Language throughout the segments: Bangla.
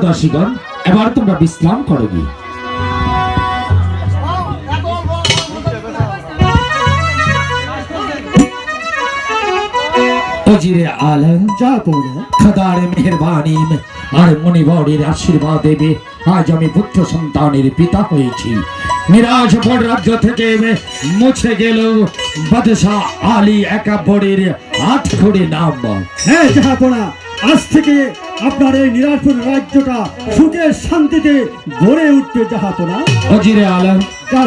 দাসীগণ, এবার তোমরা বিশ্রাম করো গিয়ে। वजीरे आलम खदार मेहरबानी और मुनिबरेर आशीर्वाद देवे आज आमी पुत्र सन्तानेर पिता हयेछि। निराश पड़ राज्य थेके मुछे गेल बादशाह आली एकाब्बरेर 8 घरे नाम। হ্যাঁ জাহাপনা, আজ থেকে আপনার এই নিরাপদ রাজ্যটা সুখে শান্তিতে গড়ে উঠবে জাহাপনা। वजीरे आलम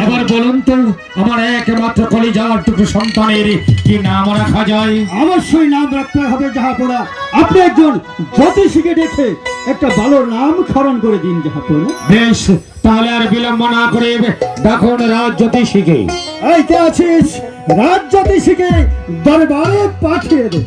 এবার বলুন তো আমার একমাত্র কলিজার টুকু সন্তানের কি নাম রাখা যায়? অবশ্যই নাম রাখতে হবে জাহাপনা। আপনি একজন জ্যোতিষীকে ডেকে একটা ভালো নামকরণ করে দিন জাহাপনা। বেশ, তাহলে আর বিলম্ব না করে দেখুন রাজ জ্যোতিষীকে। এই কে আছিস? রাজ জ্যোতিষীকে দরবারে পাঠিয়ে দে।